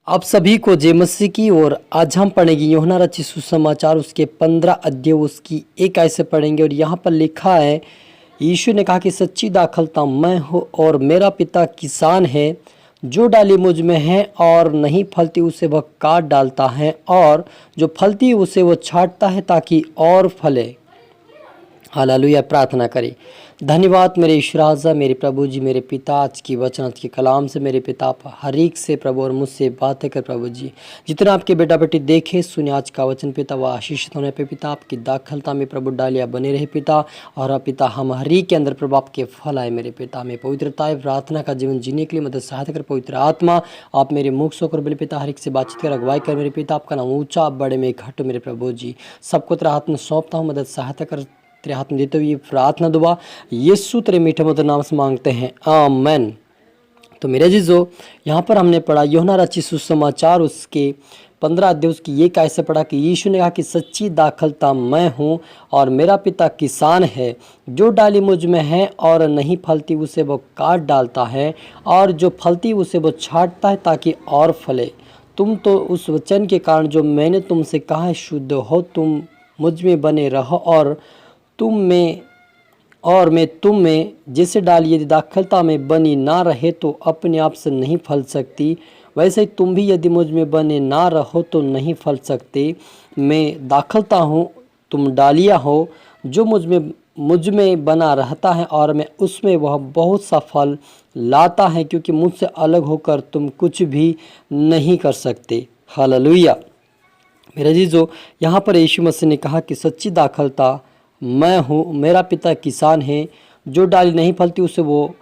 आप सभी को जय मसीह की। और आज हम पढ़ेंगे यूहन्ना रचित सुसमाचार उसके 15 अध्याय उसकी एक आयत से पढ़ेंगे। और यहाँ पर लिखा है, यीशु ने कहा कि सच्ची दाखलता मैं हूँ और मेरा पिता किसान है। जो डाली मुझ में है और नहीं फलती उसे वह काट डालता है, और जो फलती उसे वो छांटता है ताकि और फले। हालेलुया। प्रार्थना करें। धन्यवाद मेरे ईश्वर राजा, मेरे प्रभु जी, मेरे पिता, आज की वचन आज के कलाम से मेरे पिता आप हर एक से प्रभु और मुझसे बातें कर प्रभु जी। जितना आपके बेटा बेटी देखे सुने आज का वचन पिता वह आशीषित होने पे पिता, आपकी दाखलता में प्रभु डालिया बने रहे पिता। और अब पिता हम हर एक के अंदर प्रभु आपके फल आए मेरे पिता। में पवित्रता प्रार्थना का जीवन जीने के लिए मदद सहायता कर पवित्र आत्मा। आप मेरे मुख से होकर बोले पिता, हर एक से बातचीत कर अगुवाई कर मेरे पिता। आपका नाम ऊंचा बड़े में घट मेरे प्रभु जी। सबको तेरा हाथ में सौंपता हूँ, मदद सहायता कर तेरे हाथ में देते हुए प्रार्थना दुआ यीशु तेरे मीठे मधुर नाम से मांगते हैं, आमेन। तो मेरे जीजो, यहाँ पर हमने पढ़ा यूहन्ना रचित सुसमाचार उसके 15 अध्याय उसकी ये कैसे पढ़ा कि यीशु ने कहा कि सच्ची दाखलता मैं हूँ और मेरा पिता किसान है। जो डाली मुझ में है और नहीं फलती उसे वो काट डालता है, और जो फलती उसे वो छांटता है ताकि और फले। तुम तो उस वचन के कारण जो मैंने तुमसे कहा है शुद्ध हो। तुम मुझ में बने रहो और मैं तुम में। जैसे डाली यदि दाखलता में बनी ना रहे तो अपने आप से नहीं फल सकती, वैसे ही तुम भी यदि मुझ में बने ना रहो तो नहीं फल सकते। मैं दाखलता हूँ, तुम डालियाँ हो। जो मुझ में बना रहता है और मैं उसमें, वह बहुत सा फल लाता है, क्योंकि मुझसे अलग होकर तुम कुछ भी नहीं कर सकते। हालेलुया। मेरे जीजो, यहाँ पर यीशु मसीह ने कहा कि सच्ची दाखलता मैं हूँ, मेरा पिता किसान है। जो डाली नहीं फलती उसे वो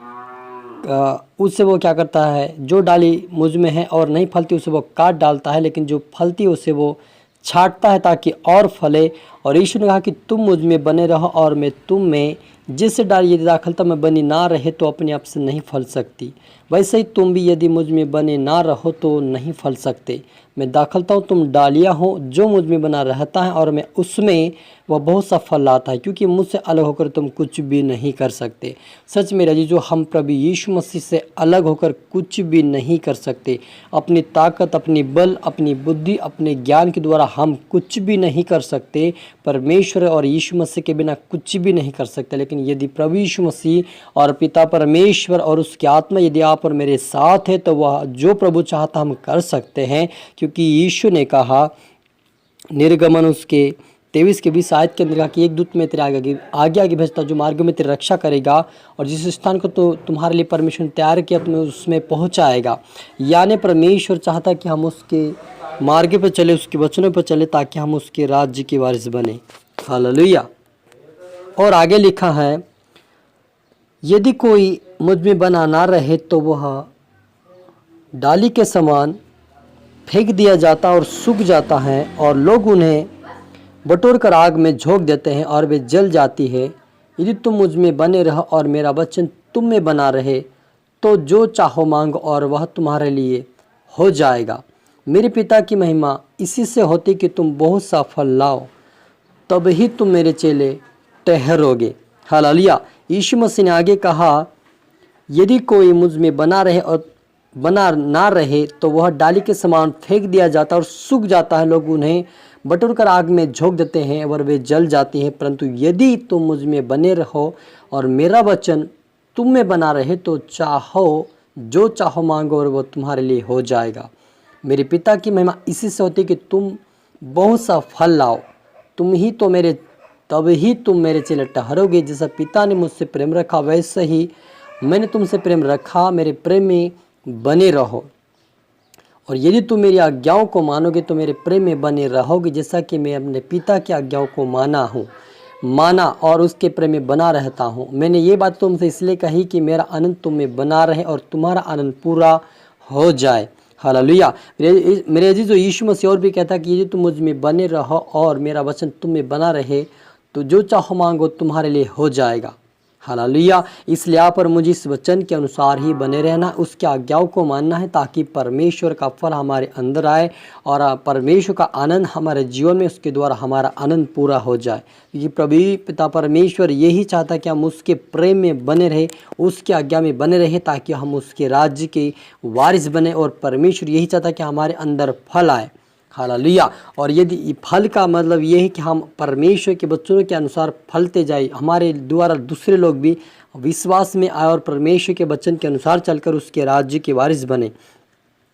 क्या करता है, जो डाली मुझ में है और नहीं फलती उसे वो काट डालता है, लेकिन जो फलती उसे वो छांटता है ताकि और फले। और यीशु ने कहा कि तुम मुझ में बने रहो और मैं तुम में। जिससे डाली यदि दाखलता में बनी ना रहे तो अपने आप से नहीं फल सकती, वैसे ही तुम भी यदि मुझ में बने ना रहो तो नहीं फल सकते। मैं दाखलता हूँ, तुम डालियाँ हो। जो मुझ में बना रहता है और मैं उसमें, वह बहुत सा फल लाता है, क्योंकि मुझसे अलग होकर तुम कुछ भी नहीं कर सकते। सच मेरा जी, जो हम प्रभु यीशु मसीह से अलग होकर कुछ भी नहीं कर सकते। अपनी ताकत, अपनी बल, अपनी बुद्धि, अपने ज्ञान के द्वारा हम कुछ भी नहीं कर सकते। परमेश्वर और यीशु मसीह के बिना कुछ भी नहीं कर सकते। लेकिन यदि प्रभु यीशु मसीह और पिता परमेश्वर और उसकी आत्मा यदि आप और मेरे साथ है तो वह जो प्रभु चाहता हम कर सकते हैं। क्योंकि यीशु ने कहा निर्गमन उसके 23 के 20 आयत के अंदर कहा कि एक दूत में तेरे आगे भेजता जो मार्ग में तेरी रक्षा करेगा, और जिस स्थान को तो तुम्हारे लिए परमेश्वर ने तैयार किया तुम्हें उसमें पहुंचाएगा। यानी परमेश्वर चाहता कि हम उसके मार्ग पर चले, उसके वचनों पर चले, ताकि हम उसके राज्य के वारिस बने। हालेलुया। और आगे लिखा है, यदि कोई मुझ में बना ना रहे तो वह डाली के समान फेंक दिया जाता और सूख जाता है, और लोग उन्हें बटोर कर आग में झोंक देते हैं और वे जल जाती है। यदि तुम मुझ में बने रहो और मेरा वचन तुम में बना रहे तो जो चाहो मांगो और वह तुम्हारे लिए हो जाएगा। मेरे पिता की महिमा इसी से होती कि तुम बहुत सा फल लाओ, तब ही तुम मेरे चेले ठहरोगे। हालेलुया। यीशु मसीह ने आगे कहा, यदि कोई मुझ में बना रहे और बना ना रहे तो वह डाली के समान फेंक दिया जाता और सूख जाता है। लोग उन्हें बटोर कर आग में झोंक देते हैं और वे जल जाती हैं। परंतु यदि तुम मुझ में बने रहो और मेरा वचन तुम में बना रहे तो जो चाहो मांगो और वो तुम्हारे लिए हो जाएगा। मेरे पिता की महिमा इसी से होती कि तुम बहुत सा फल लाओ, तब ही तुम मेरे चेले ठहरोगे। जैसा पिता ने मुझसे प्रेम रखा वैसे ही मैंने तुमसे प्रेम रखा, मेरे प्रेम में बने रहो। और यदि तुम मेरी आज्ञाओं को मानोगे तो मेरे प्रेम में बने रहोगे, जैसा कि मैं अपने पिता की आज्ञाओं को माना और उसके प्रेम में बना रहता हूँ। मैंने ये बात तुमसे इसलिए कही कि मेरा आनंद तुम में बना रहे और तुम्हारा आनंद पूरा हो जाए। हालेलुया। मेरे अजीज, जो यीशु मसीह और भी कहता है कि यदि तुम मुझ में बने रहो और मेरा वचन तुम में बना रहे तो जो चाहो मांगो तुम्हारे लिए हो जाएगा। हालेलुया। इसलिए आप और मुझे इस वचन के अनुसार ही बने रहना, उसकी आज्ञाओं को मानना है, ताकि परमेश्वर का फल हमारे अंदर आए और परमेश्वर का आनंद हमारे जीवन में, उसके द्वारा हमारा आनंद पूरा हो जाए। ये प्रभु पिता परमेश्वर यही चाहता है कि हम उसके प्रेम में बने रहे, उसकी आज्ञा में बने रहे, ताकि हम उसके राज्य के वारिस बने। और परमेश्वर यही चाहता है कि हमारे अंदर फल आए। हालेलुया। और यदि फल का मतलब ये है कि हम परमेश्वर के बच्चों के अनुसार फलते जाए, हमारे द्वारा दूसरे लोग भी विश्वास में आए और परमेश्वर के वचन के अनुसार चलकर उसके राज्य के वारिस बने।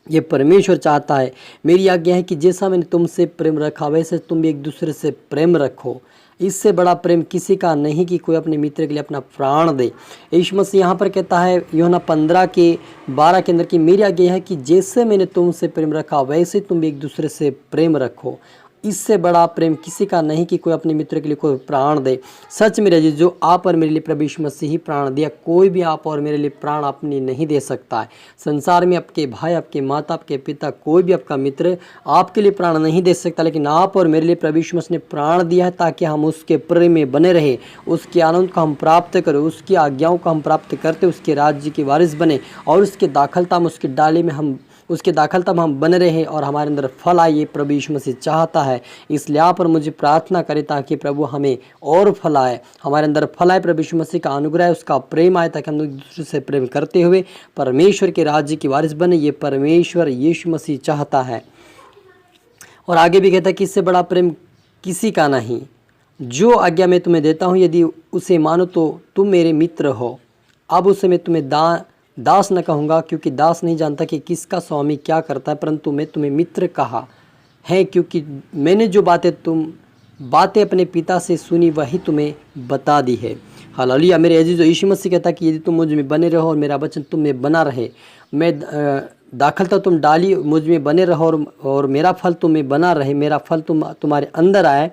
ये परमेश्वर चाहता है। मेरी आज्ञा है कि जैसा मैंने तुमसे प्रेम रखा वैसे तुम भी एक दूसरे से प्रेम रखो। इससे बड़ा प्रेम किसी का नहीं कि कोई अपने मित्र के लिए अपना प्राण दे। यीशु मसीह यहाँ पर कहता है यूहन्ना 15:12 के अंदर कि मेरी आज्ञा है कि जैसे मैंने तुमसे प्रेम रखा वैसे तुम भी एक दूसरे से प्रेम रखो। इससे बड़ा प्रेम किसी का नहीं कि कोई अपने मित्र के लिए कोई प्राण दे। सच मेरे जी, जो आप और मेरे लिए प्रभु यीशु मसीह ही प्राण दिया, कोई भी आप और मेरे लिए प्राण अपनी नहीं दे सकता है। संसार में आपके भाई, आपके माता, आपके पिता, कोई भी आपका मित्र आपके लिए प्राण नहीं दे सकता, लेकिन आप और मेरे लिए प्रभु यीशु मसीह ने प्राण दिया है, ताकि हम उसके प्रेम में बने रहे, उसके आनंद को हम प्राप्त करें, उसकी आज्ञाओं को हम प्राप्त करते, उसके राज्य के वारिस बने और उसके दाखलता में, उसकी डाली में हम उसके दाखलता में हम बने रहे और हमारे अंदर फल आए। ये प्रभु यीशु मसीह चाहता है। इसलिए आप और मुझे प्रार्थना करें ताकि प्रभु हमें और फल आए, हमारे अंदर फल आए, प्रभु यीशु मसीह का अनुग्रह, उसका प्रेम आए, ताकि हम एक दूसरे से प्रेम करते हुए परमेश्वर के राज्य की वारिस बने। ये परमेश्वर यीशु मसीह चाहता है। और आगे भी कहता है कि इससे बड़ा प्रेम किसी का नहीं। जो आज्ञा मैं तुम्हें देता हूँ, यदि उसे मानो तो तुम मेरे मित्र हो। अब उसे मैं तुम्हें दास न कहूँगा, क्योंकि दास नहीं जानता कि किसका स्वामी क्या करता है, परंतु मैं तुम्हें मित्र कहा है, क्योंकि मैंने जो बातें अपने पिता से सुनी वही तुम्हें बता दी है। हालेलुया। मेरे अजीजों, यीशु मसीह कहता है कि यदि तुम मुझ में बने रहो और मेरा वचन तुम में बना रहे, मैं दाखलता तुम डाली, मुझ में बने रहो और मेरा फल तुम में बना रहे, मेरा फल तुम्हारे अंदर आए,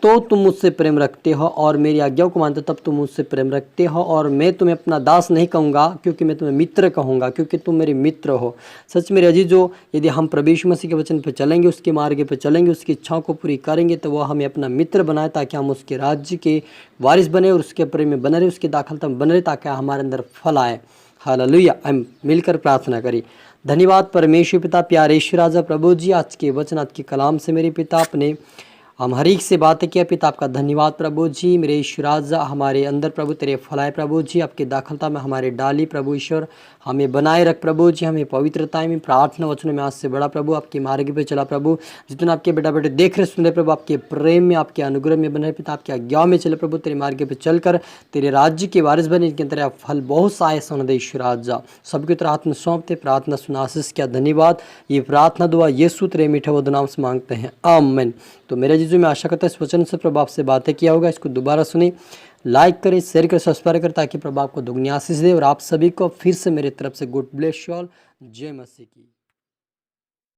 तो तुम मुझसे प्रेम रखते हो और मेरी आज्ञाओं को मानते हो, तब तुम मुझसे प्रेम रखते हो। और मैं तुम्हें अपना दास नहीं कहूँगा, क्योंकि मैं तुम्हें मित्र कहूँगा, क्योंकि तुम मेरे मित्र हो। सच मेरे अजीजों, यदि हम प्रभु यीशु मसीह के वचन पर चलेंगे, उसके मार्ग पर चलेंगे, उसकी इच्छाओं को पूरी करेंगे, तो वह हमें अपना मित्र बनाए, ताकि हम उसके राज्य के वारिस बने और उसके प्रेम में बने रहे, उसकी दाखलता में बने रहे, ताकि हमारे अंदर फल आए। हालेलुया। हम मिलकर प्रार्थना करें। धन्यवाद परमेश्वर पिता, प्यारे ईश्वर राजा प्रभु जी, आज के वचन, आज के कलाम से मेरे पिता अपने हम हर एक से बातें किया। पिता आपका धन्यवाद प्रभु जी। मेरे ईश्वर राजा, हमारे अंदर प्रभु तेरे फलाए प्रभु जी, आपके दाखलता में हमारे डाली प्रभु ईश्वर, हमें बनाए रख प्रभु जी, हमें पवित्रता में, प्रार्थना वचनों में आज से बड़ा प्रभु, आपके मार्ग पे चला प्रभु। जितना आपके बेटा बेटे देख रहे सुन रहे प्रभु, आपके प्रेम में, आपके अनुग्रह में बने पिता, आपके आज्ञा में चले प्रभु, तेरे मार्ग पे चलकर तेरे राज्य के वारिस बने, इनके अंदर फल बहुत सा आए सोन दे ईश्वर राजा। सबके तरह हाथ में सौंपते प्रार्थना सुना आशीष किया। धन्यवाद। ये प्रार्थना दुआ यीशु तेरे मीठे वो नाम से मांगते हैं, आमीन। तो मेरे जीजू, मैं आशा करता हूँ इस वचन से प्रभु आपसे बातें किया होगा। इसको दोबारा सुनी, लाइक करें, शेयर करें, सब्सक्राइब करें, ताकि प्रभु आपको दुगनी आशीष दे। और आप सभी को फिर से मेरी तरफ से गुड ब्लेस यू ऑल। जय मसीह की।